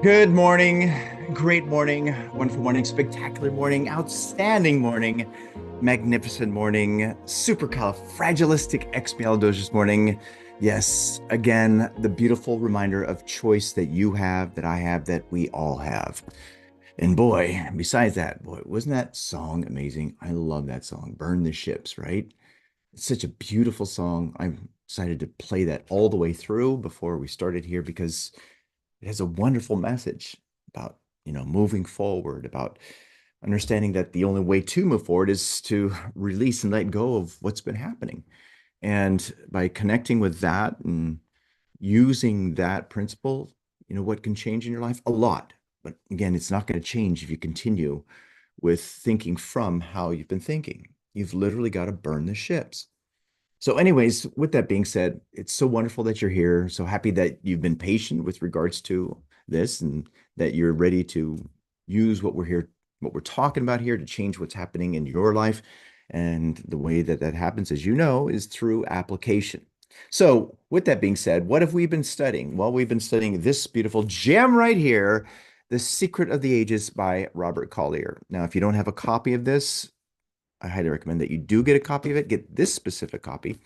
Good morning, great morning, wonderful morning, spectacular morning, outstanding morning, magnificent morning, supercalifragilisticexpialidocious morning. Yes, again, the beautiful reminder of choice that you have, that I have, that we all have. And boy, besides that, boy, wasn't that song amazing? I love that song, Burn the Ships, right? It's such a beautiful song. I'm excited to play that all the way through before we started here because it has a wonderful message about, moving forward, about understanding that the only way to move forward is to release and let go of what's been happening. And by connecting with that and using that principle, what can change in your life? A lot. But again, it's not going to change if you continue with thinking from how you've been thinking. You've literally got to burn the ships. So, anyways, with that being said, it's so wonderful that you're here. So happy that you've been patient with regards to this and that you're ready to use what we're talking about here to change what's happening in your life. And the way that that happens, as you know, is through application. So, with that being said, what have we been studying? Well, we've been studying this beautiful gem right here, The Secret of the Ages by Robert Collier. Now, if you don't have a copy of this, I highly recommend that you do get a copy of it, get this specific copy.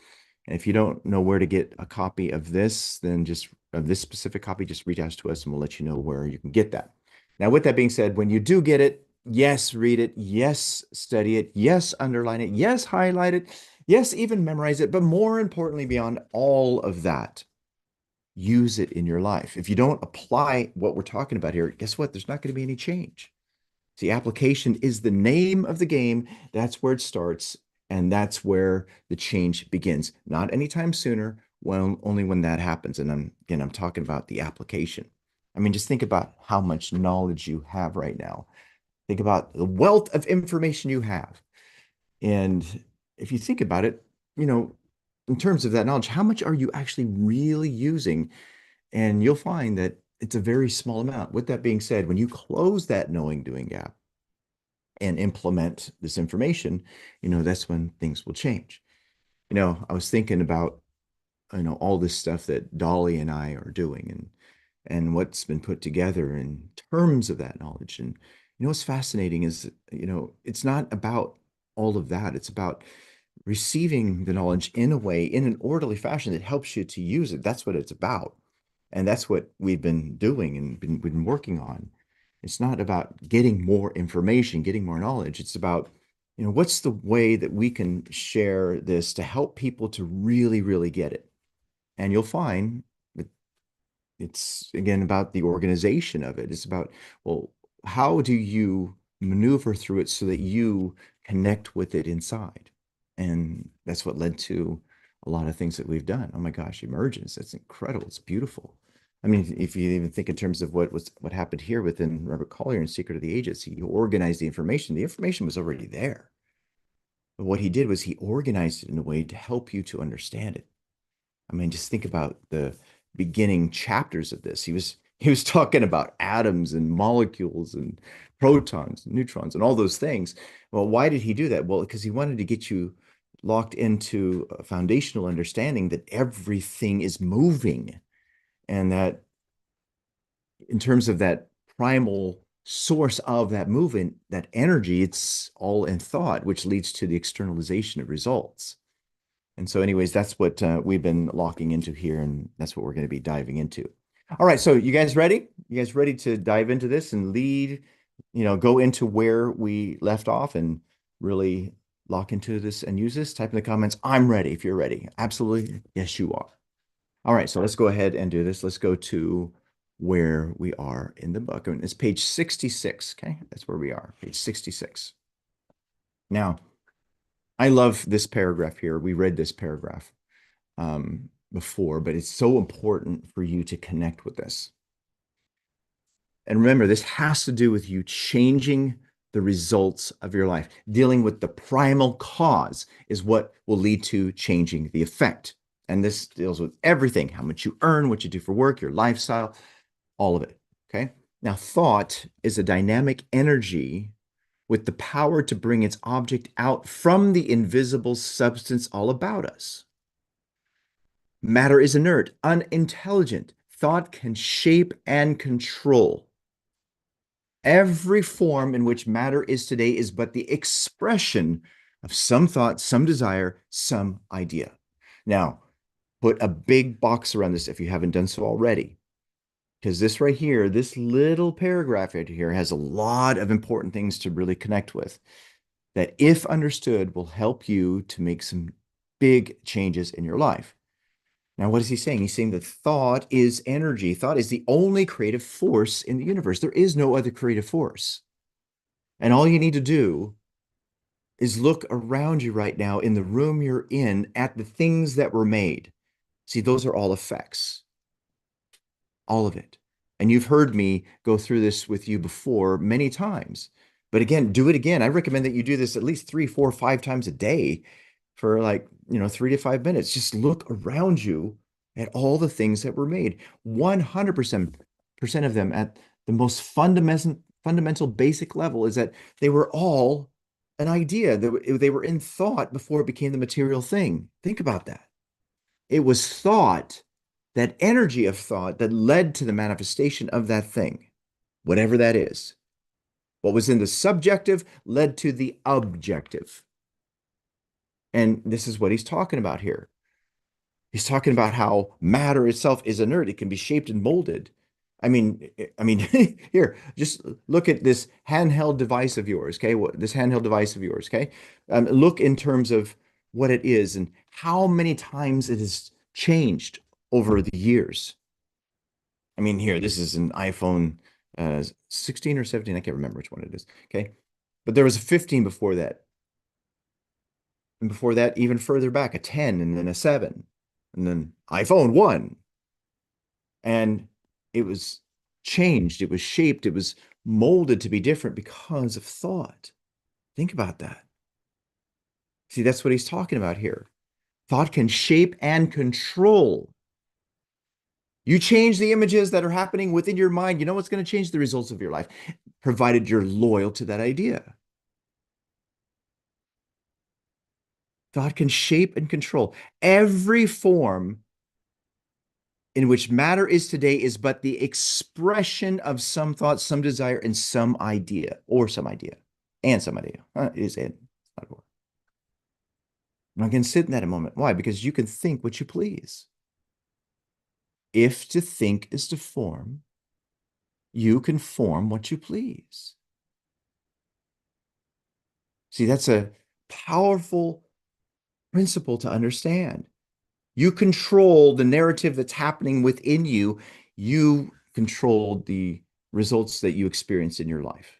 And if you don't know where to get a copy of this, then just of this specific copy, just reach out to us and we'll let you know where you can get that. Now, with that being said, when you do get it, yes, read it. Yes, study it. Yes, underline it. Yes, highlight it. Yes, even memorize it. But more importantly, beyond all of that, use it in your life. If you don't apply what we're talking about here, guess what? There's not going to be any change. See, application is the name of the game. That's where it starts, and that's where the change begins. Not anytime sooner, well, only when that happens. And I'm talking about the application. I mean, just think about how much knowledge you have right now. Think about the wealth of information you have. And if you think about it, you know, in terms of that knowledge, how much are you actually really using? And you'll find that it's a very small amount. With that being said, when you close that knowing doing gap, and implement this information, that's when things will change. I was thinking about, all this stuff that Dolly and I are doing and what's been put together in terms of that knowledge. And what's fascinating is, it's not about all of that. It's about receiving the knowledge in a way, in an orderly fashion that helps you to use it. That's what it's about. And that's what we've been doing and been working on. It's not about getting more information, getting more knowledge. It's about, what's the way that we can share this to help people to really, really get it. And you'll find that it's again about the organization of it. It's about, well, how do you maneuver through it so that you connect with it inside? And that's what led to a lot of things that we've done. Oh my gosh, emergence. That's incredible. It's beautiful. I mean, if you even think in terms of what happened here within Robert Collier and Secret of the Ages, he organized the information. The information was already there. But what he did was he organized it in a way to help you to understand it. I mean, just think about the beginning chapters of this. He was talking about atoms and molecules and protons, and neutrons, and all those things. Well, why did he do that? Well, because he wanted to get you locked into a foundational understanding that everything is moving and that in terms of that primal source of that movement, that energy, it's all in thought, which leads to the externalization of results. And so, anyways, that's what we've been locking into here, and that's what we're going to be diving into. All right, so you guys ready? You guys ready to dive into this and go into where we left off and really lock into this and use this? Type in the comments, I'm ready if you're ready. Absolutely. Yes, you are. All right, so let's go ahead and do this. Let's go to where we are in the book. And it's page 66, okay? That's where we are, page 66. Now, I love this paragraph here. We read this paragraph before, but it's so important for you to connect with this. And remember, this has to do with you changing the results of your life. Dealing with the primal cause is what will lead to changing the effect. And this deals with everything, how much you earn, what you do for work, your lifestyle, all of it. Okay. Now, thought is a dynamic energy with the power to bring its object out from the invisible substance all about us. Matter is inert, unintelligent, Thought can shape and control. Every form in which matter is today is but the expression of some thought, some desire, some idea. Now, put a big box around this if you haven't done so already, because this right here, this little paragraph right here has a lot of important things to really connect with that, if understood, will help you to make some big changes in your life. Now, what is he saying? He's saying that thought is energy. Thought is the only creative force in the universe. There is no other creative force. And all you need to do is look around you right now in the room you're in at the things that were made. See, those are all effects, all of it. And you've heard me go through this with you before many times. But again, do it again. I recommend that you do this at least 3, 4, 5 times a day for, like, 3 to 5 minutes. Just look around you at all the things that were made. 100% of them at the most fundamental basic level is that they were all an idea. They were in thought before it became the material thing. Think about that. It was thought, that energy of thought, that led to the manifestation of that thing, whatever that is. What was in the subjective led to the objective. And this is what he's talking about here. He's talking about how matter itself is inert. It can be shaped and molded. I mean, here, just look at this handheld device of yours, okay? This handheld device of yours, okay? Look in terms of what it is and how many times it has changed over the years. I mean, here, this is an iPhone 16 or 17. I can't remember which one it is, okay? But there was a 15 before that. And before that, even further back, a 10 and then a 7, and then iPhone 1. And it was changed, it was shaped, it was molded to be different because of thought. Think about that. See, that's what he's talking about here. Thought can shape and control. You change the images that are happening within your mind, you know what's going to change the results of your life, provided you're loyal to that idea. Thought can shape and control. Every form in which matter is today is but the expression of some thought, some desire, and some idea, or some idea, and some idea. It is and, not or. And I can sit in that a moment. Why? Because you can think what you please. If to think is to form, you can form what you please. See, that's a powerful principle to understand. You control the narrative that's happening within you. You control the results that you experience in your life.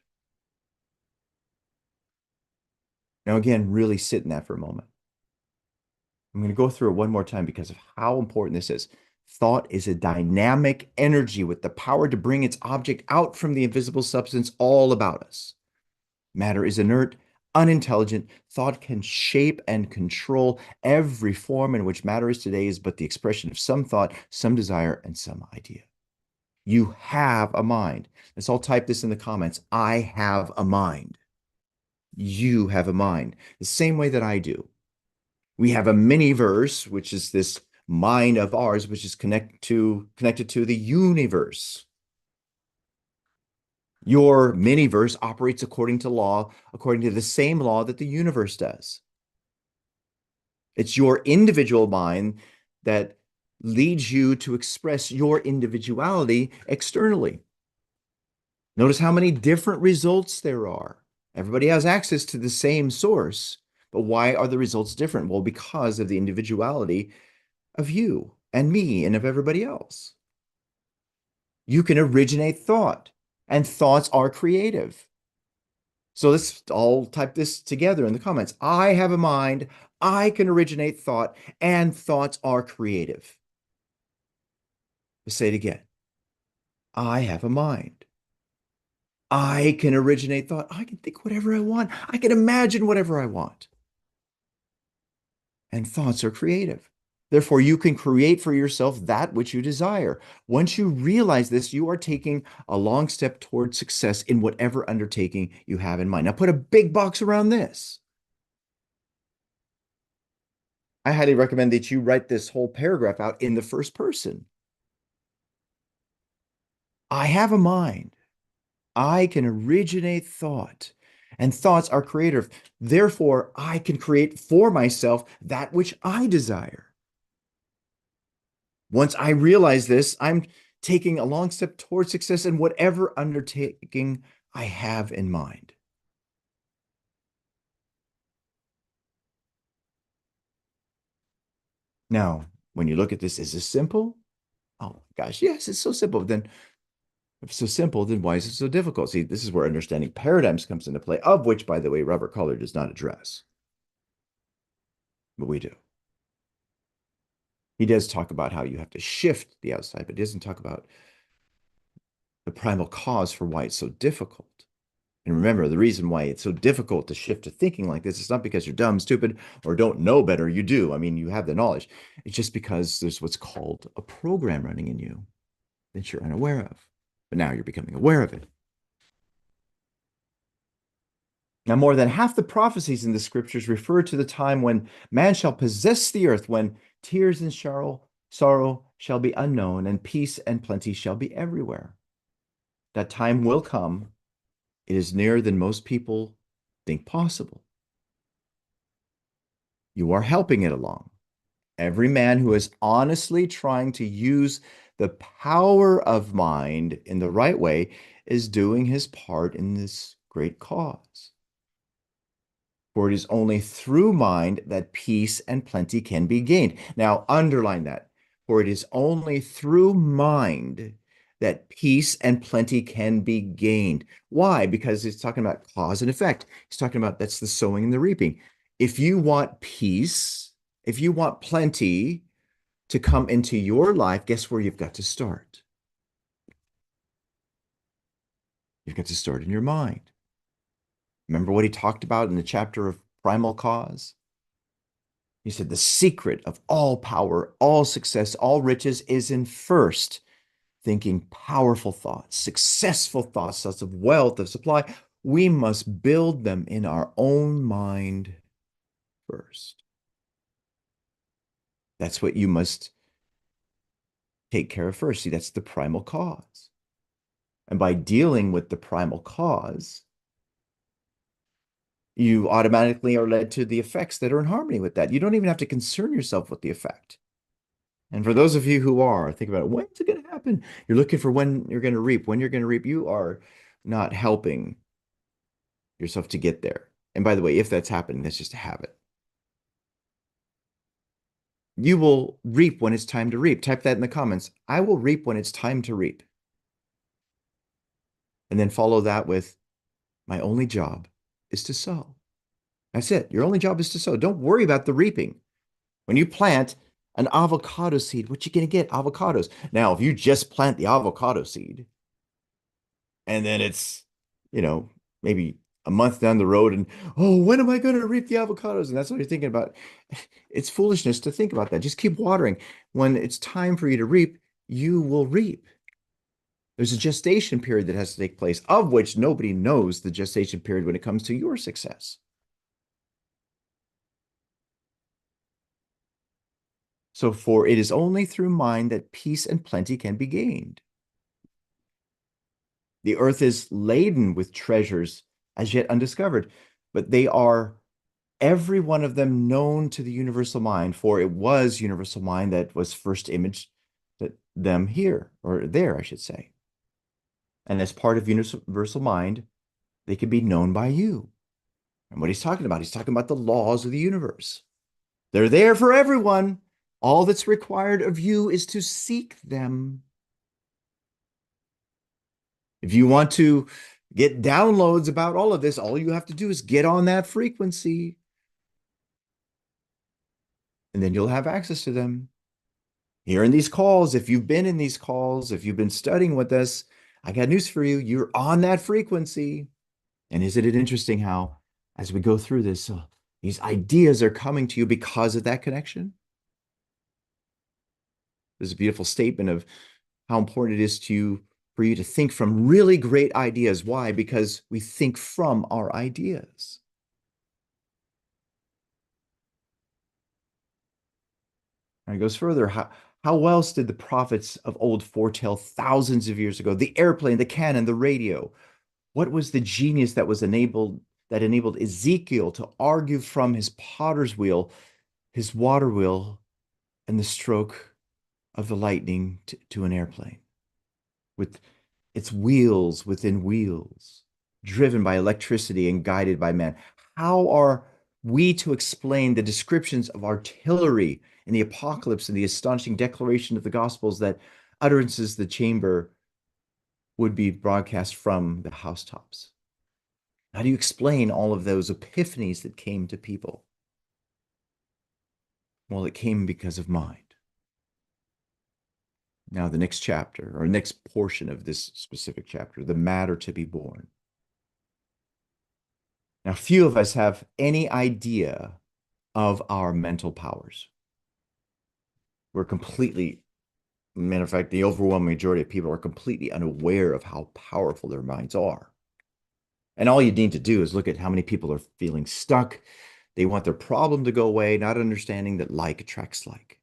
Now, again, really sit in that for a moment. I'm going to go through it one more time because of how important this is. Thought is a dynamic energy with the power to bring its object out from the invisible substance all about us. Matter is inert, unintelligent. Thought can shape and control. Every form in which matter is today is but the expression of some thought, some desire, and some idea. You have a mind. Let's all type this in the comments. I have a mind. You have a mind, the same way that I do. We have a mini verse, which is this mind of ours, which is connected to the universe. Your mini verse operates according to the same law that the universe does. It's your individual mind that leads you to express your individuality externally. Notice how many different results there are. Everybody has access to the same source, but why are the results different? Well, because of the individuality of you and me and of everybody else. You can originate thought, and thoughts are creative. So let's all type this together in the comments. I have a mind, I can originate thought, and thoughts are creative. Let's say it again. I have a mind. I can originate thought. I can think whatever I want. I can imagine whatever I want. And thoughts are creative. Therefore, you can create for yourself that which you desire. Once you realize this, you are taking a long step toward success in whatever undertaking you have in mind. Now, put a big box around this. I highly recommend that you write this whole paragraph out in the first person. I have a mind. I can originate thought, and thoughts are creative. Therefore, I can create for myself that which I desire. Once I realize this, I'm taking a long step towards success in whatever undertaking I have in mind. Now, when you look at this, is this simple? Oh gosh, yes, it's so simple. Then, if it's so simple, then why is it so difficult? See, this is where understanding paradigms comes into play, of which, by the way, Robert Collier does not address, but we do. He does talk about how you have to shift the outside, but he doesn't talk about the primal cause for why it's so difficult. And remember, the reason why it's so difficult to shift to thinking like this is not because you're dumb, stupid, or don't know better. You do. I mean, you have the knowledge. It's just because there's what's called a program running in you that you're unaware of. But now you're becoming aware of it. Now, more than half the prophecies in the scriptures refer to the time when man shall possess the earth, when tears and sorrow shall be unknown, and peace and plenty shall be everywhere. That time will come. It is nearer than most people think possible. You are helping it along. Every man who is honestly trying to use the power of mind in the right way is doing his part in this great cause. For it is only through mind that peace and plenty can be gained. Now, underline that. For it is only through mind that peace and plenty can be gained. Why? Because he's talking about cause and effect. He's talking about that's the sowing and the reaping. If you want peace, if you want plenty to come into your life, guess where you've got to start? You've got to start in your mind. Remember what he talked about in the chapter of primal cause? He said, the secret of all power, all success, all riches is in first thinking powerful thoughts, successful thoughts, thoughts of wealth, of supply. We must build them in our own mind first. That's what you must take care of first. See, that's the primal cause. And by dealing with the primal cause, you automatically are led to the effects that are in harmony with that. You don't even have to concern yourself with the effect. And for those of you who are, think about it. When's it going to happen? You're looking for when you're going to reap. When you're going to reap, you are not helping yourself to get there. And by the way, if that's happening, that's just a habit. You will reap when it's time to reap. Type that in the comments. I will reap when it's time to reap. And then follow that with my only job is to sow. That's it. Your only job is to sow. Don't worry about the reaping. When you plant an avocado seed, what you going to get? Avocados. Now, if you just plant the avocado seed and then it's, you know, maybe a month down the road and, oh, when am I going to reap the avocados? And that's what you're thinking about. It's foolishness to think about that. Just keep watering. When it's time for you to reap, you will reap. There's a gestation period that has to take place, of which nobody knows the gestation period when it comes to your success. So, for it is only through mind that peace and plenty can be gained. The earth is laden with treasures as yet undiscovered, but they are every one of them known to the universal mind, for it was universal mind that was first imaged them here, or there, I should say. And as part of universal mind, they can be known by you. And what he's talking about the laws of the universe. They're there for everyone. All that's required of you is to seek them. If you want to get downloads about all of this, all you have to do is get on that frequency, and then you'll have access to them. Here in these calls, if you've been in these calls, if you've been studying with us, I got news for you. You're on that frequency. And isn't it interesting how, as we go through this, these ideas are coming to you because of that connection? There's a beautiful statement of how important it is for you to think from really great ideas. Why? Because we think from our ideas. And it goes further. How else did the prophets of old foretell thousands of years ago? The airplane, the cannon, the radio. What was the genius that enabled Ezekiel to argue from his potter's wheel, his water wheel, and the stroke of the lightning to an airplane with its wheels within wheels, driven by electricity and guided by man? How are we to explain the descriptions of artillery in the apocalypse and the astonishing declaration of the gospels that utterances the chamber would be broadcast from the housetops? How do you explain all of those epiphanies that came to people? Well, it came because of mind. Now, the next chapter, or next portion of this specific chapter, the matter to be born. Now, few of us have any idea of our mental powers. We're completely, matter of fact, the overwhelming majority of people are completely unaware of how powerful their minds are. And all you need to do is look at how many people are feeling stuck. They want their problem to go away, not understanding that like attracts like.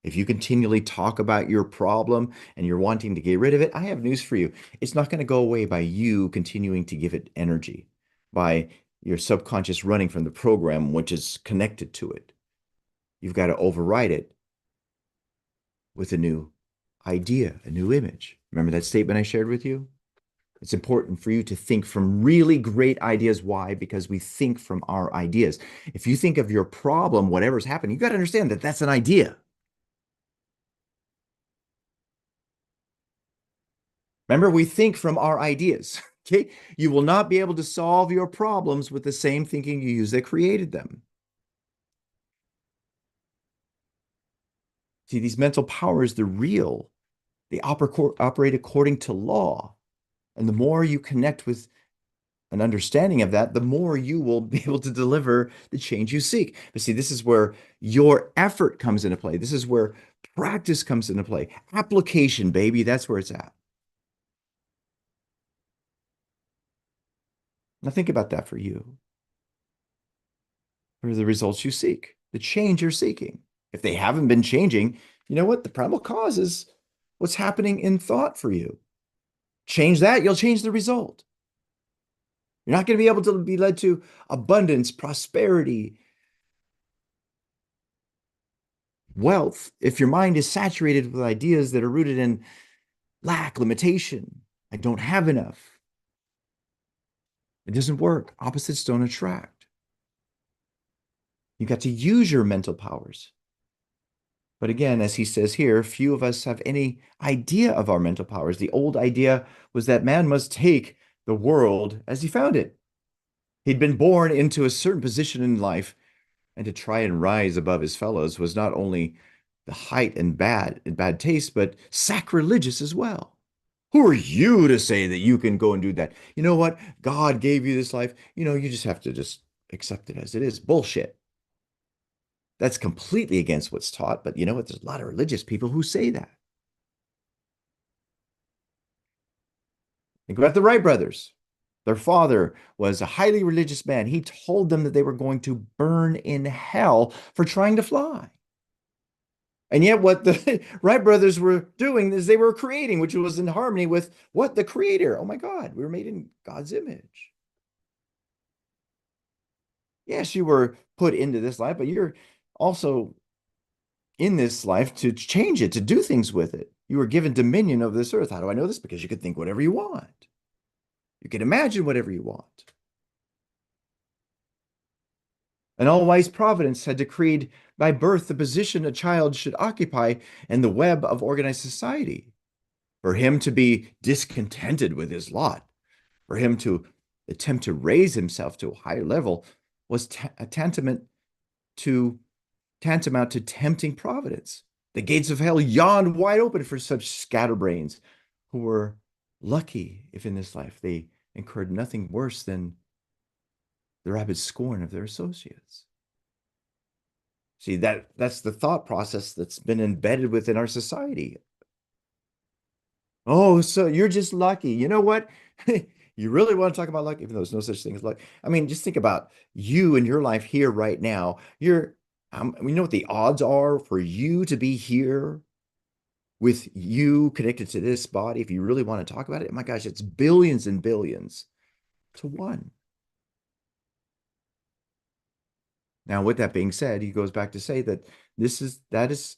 If you continually talk about your problem and you're wanting to get rid of it, I have news for you. It's not going to go away by you continuing to give it energy, by your subconscious running from the program which is connected to it. You've got to override it with a new idea, a new image. Remember that statement I shared with you? It's important for you to think from really great ideas. Why? Because we think from our ideas. If you think of your problem, whatever's happening, you got to understand that that's an idea. Remember, we think from our ideas. Okay? You will not be able to solve your problems with the same thinking you use that created them. See, these mental powers, they're real. They operate according to law. And the more you connect with an understanding of that, the more you will be able to deliver the change you seek. But see, this is where your effort comes into play. This is where practice comes into play. Application, baby, that's where it's at. Now think about that for you. What are the results you seek? The change you're seeking. If they haven't been changing, you know what? The primal cause is what's happening in thought for you. Change that, you'll change the result. You're not going to be able to be led to abundance, prosperity, wealth if your mind is saturated with ideas that are rooted in lack, limitation. I don't have enough. It doesn't work. Opposites don't attract. You've got to use your mental powers. But again, as he says here, few of us have any idea of our mental powers. The old idea was that man must take the world as he found it. He'd been born into a certain position in life, and to try and rise above his fellows was not only the height and bad taste, but sacrilegious as well. Who are you to say that you can go and do that? You know what? God gave you this life. You just have to just accept it as it is. Bullshit. That's completely against what's taught. But you know what? There's a lot of religious people who say that. Think about the Wright brothers. Their father was a highly religious man. He told them that they were going to burn in hell for trying to fly. And yet what the Wright brothers were doing is they were creating, which was in harmony with what? The creator. Oh my God, we were made in God's image. Yes, you were put into this life, but you're also in this life to change it, to do things with it. You were given dominion over this earth. How do I know this? Because you could think whatever you want. You can imagine whatever you want. An all-wise providence had decreed by birth the position a child should occupy in the web of organized society. For him to be discontented with his lot, for him to attempt to raise himself to a higher level was tantamount to tempting providence. The gates of hell yawned wide open for such scatterbrains who were lucky if in this life they incurred nothing worse than the rabid scorn of their associates. See, that's the thought process that's been embedded within our society. Oh, so you're just lucky. You know what? You really want to talk about luck, even though there's no such thing as luck. I mean, just think about you and your life here right now. We know what the odds are for you to be here with you connected to this body, if you really want to talk about it, my gosh, it's billions and billions to one. Now, with that being said, he goes back to say that that is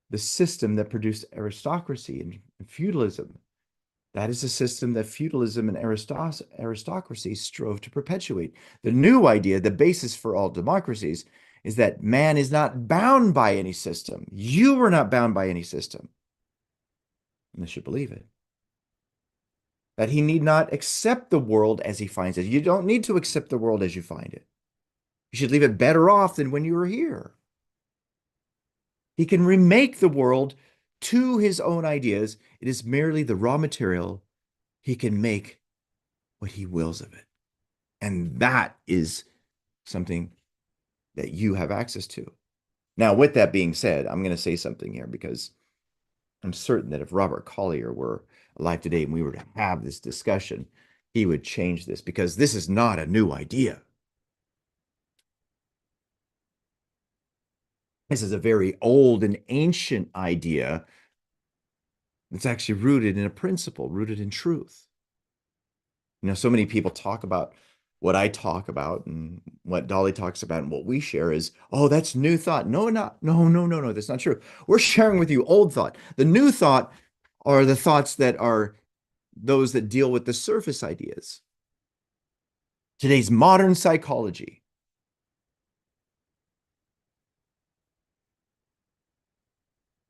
the system that produced aristocracy and feudalism. That is a system that feudalism and aristocracy strove to perpetuate. The new idea, the basis for all democracies, is that man is not bound by any system. You are not bound by any system, unless you believe it. That he need not accept the world as he finds it. You don't need to accept the world as you find it. You should leave it better off than when you were here. He can remake the world to his own ideas. It is merely the raw material. He can make what he wills of it. And that is something that you have access to. Now, with that being said, I'm going to say something here because I'm certain that if Robert Collier were alive today and we were to have this discussion, he would change this because this is not a new idea. This is a very old and ancient idea that's actually rooted in a principle, rooted in truth. So many people talk about what I talk about and what Dolly talks about and what we share is, oh, that's new thought. No, not, no, no, no, no, that's not true. We're sharing with you old thought. The new thought are the thoughts that are those that deal with the surface ideas. Today's modern psychology.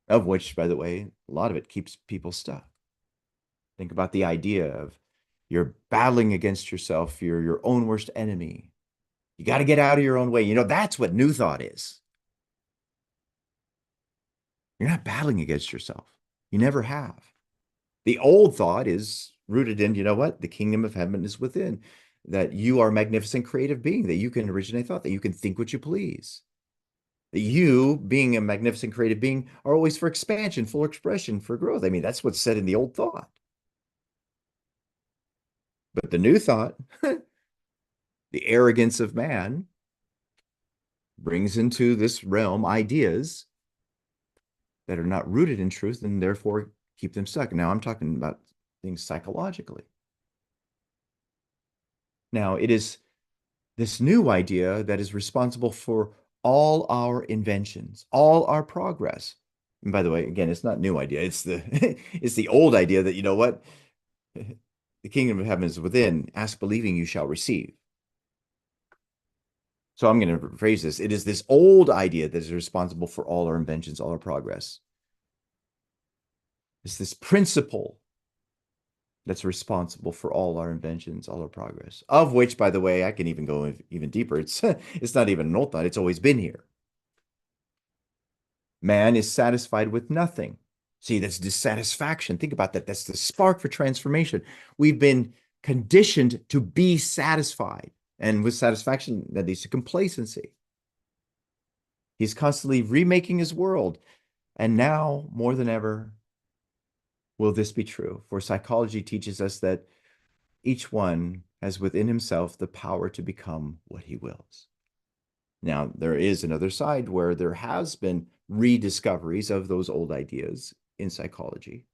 Of which, by the way, a lot of it keeps people stuck. Think about the idea of you're battling against yourself, you're your own worst enemy. You got to get out of your own way. That's what new thought is. You're not battling against yourself. You never have. The old thought is rooted in, what? The kingdom of heaven is within, that you are a magnificent creative being, that you can originate thought, that you can think what you please. That you, being a magnificent creative being, are always for expansion, full expression, for growth. I mean, that's what's said in the old thought. But the new thought, the arrogance of man, brings into this realm ideas that are not rooted in truth and therefore keep them stuck. Now, I'm talking about things psychologically. Now, it is this new idea that is responsible for all our inventions, all our progress. And by the way, again, it's not new idea. It's the it's the old idea that what? The kingdom of heaven is within. Ask believing you shall receive. So I'm going to rephrase this. It is this old idea that is responsible for all our inventions, all our progress. It's this principle that's responsible for all our inventions, all our progress, of which, by the way, I can even go even deeper. It's not even an old thought. It's always been here. Man is satisfied with nothing. See, that's dissatisfaction. Think about that. That's the spark for transformation. We've been conditioned to be satisfied. And with satisfaction, that leads to complacency. He's constantly remaking his world. And now, more than ever, will this be true? For psychology teaches us that each one has within himself the power to become what he wills. Now, there is another side where there has been rediscoveries of those old ideas in psychology,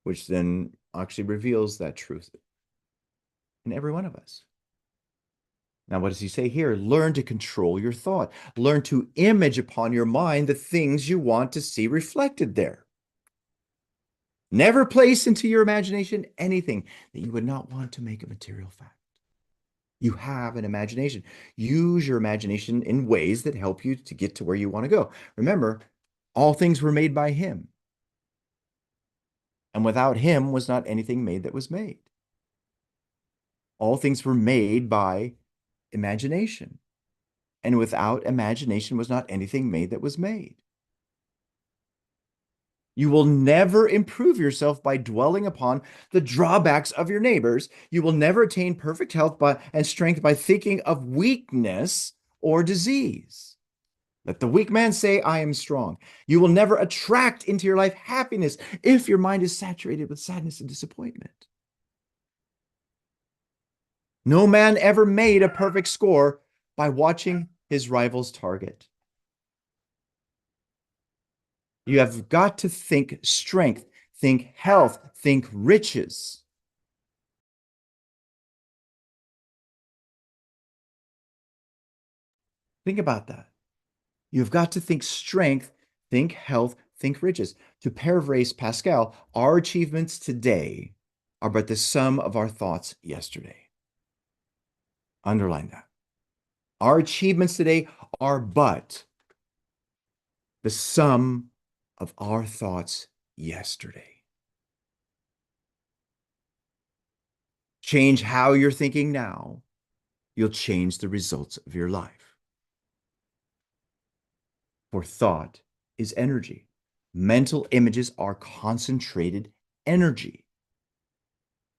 which then actually reveals that truth in every one of us. Now, what does he say here? Learn to control your thought. Learn to image upon your mind the things you want to see reflected there. Never place into your imagination anything that you would not want to make a material fact. You have an imagination. Use your imagination in ways that help you to get to where you want to go. Remember, all things were made by him. And without him was not anything made that was made. All things were made by imagination. And without imagination was not anything made that was made. You will never improve yourself by dwelling upon the drawbacks of your neighbors. You will never attain perfect health and strength by thinking of weakness or disease. Let the weak man say, I am strong. You will never attract into your life happiness if your mind is saturated with sadness and disappointment. No man ever made a perfect score by watching his rival's target. You have got to think strength, think health, think riches. Think about that. You've got to think strength, think health, think riches. To paraphrase Pascal, our achievements today are but the sum of our thoughts yesterday. Underline that. Our achievements today are but the sum of our thoughts yesterday. Change how you're thinking now, you'll change the results of your life. For thought is energy. Mental images are concentrated energy.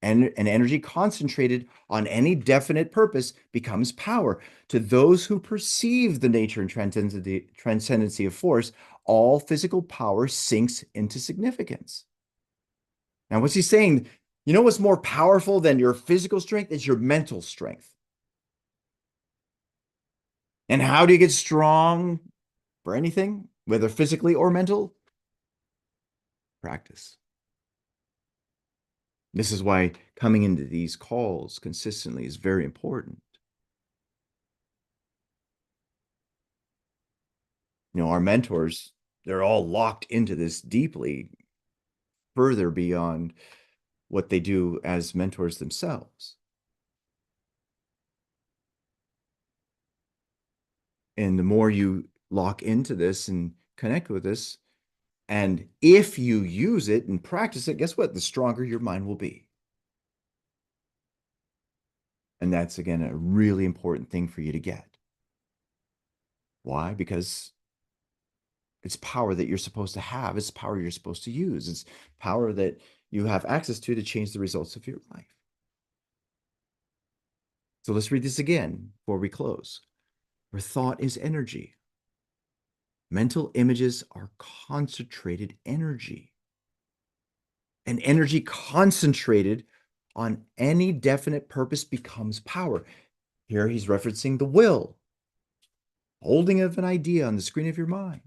And an energy concentrated on any definite purpose becomes power. To those who perceive the nature and transcendency of force, all physical power sinks into significance. Now, what's he saying? You know what's more powerful than your physical strength is your mental strength. And how do you get strong for anything, whether physically or mental? Practice. This is why coming into these calls consistently is very important. You know, our mentors, they're all locked into this deeply, further beyond what they do as mentors themselves. And the more you lock into this and connect with this, and if you use it and practice it, guess what? The stronger your mind will be. And that's, again, a really important thing for you to get. Why? Because it's power that you're supposed to have. It's power you're supposed to use. It's power that you have access to change the results of your life. So let's read this again before we close. For thought is energy. Mental images are concentrated energy. And energy concentrated on any definite purpose becomes power. Here he's referencing the will, holding of an idea on the screen of your mind.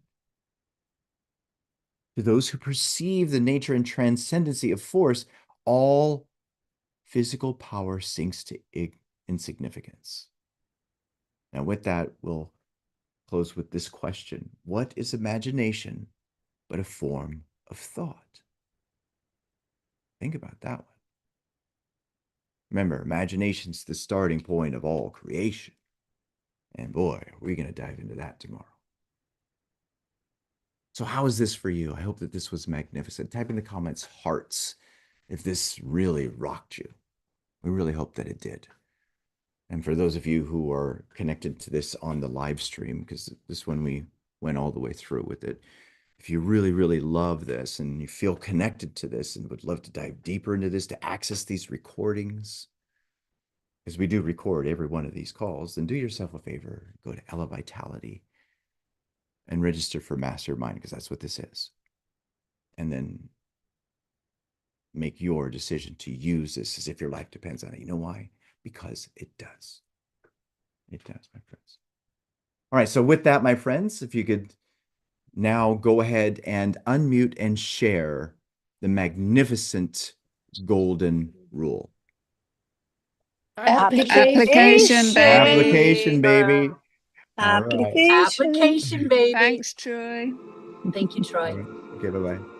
To those who perceive the nature and transcendency of force, all physical power sinks to insignificance. Now, with that, we'll close with this question. What is imagination but a form of thought? Think about that one. Remember, imagination's the starting point of all creation. And boy, are we going to dive into that tomorrow. So how is this for you? I hope that this was magnificent. Type in the comments hearts if this really rocked you. We really hope that it did. And for those of you who are connected to this on the live stream, because this one we went all the way through with it, if you really, really love this and you feel connected to this and would love to dive deeper into this, to access these recordings, because we do record every one of these calls, then do yourself a favor, go to Elevitality and register for Mastermind, because that's what this is. And then make your decision to use this as if your life depends on it. You know why? Because it does. It does, my friends. All right, so with that, my friends, if you could now go ahead and unmute and share the magnificent golden rule. Application, baby. Application, baby. Application. Application, baby. Thanks, Troy. Thank you, Troy. Okay, bye-bye.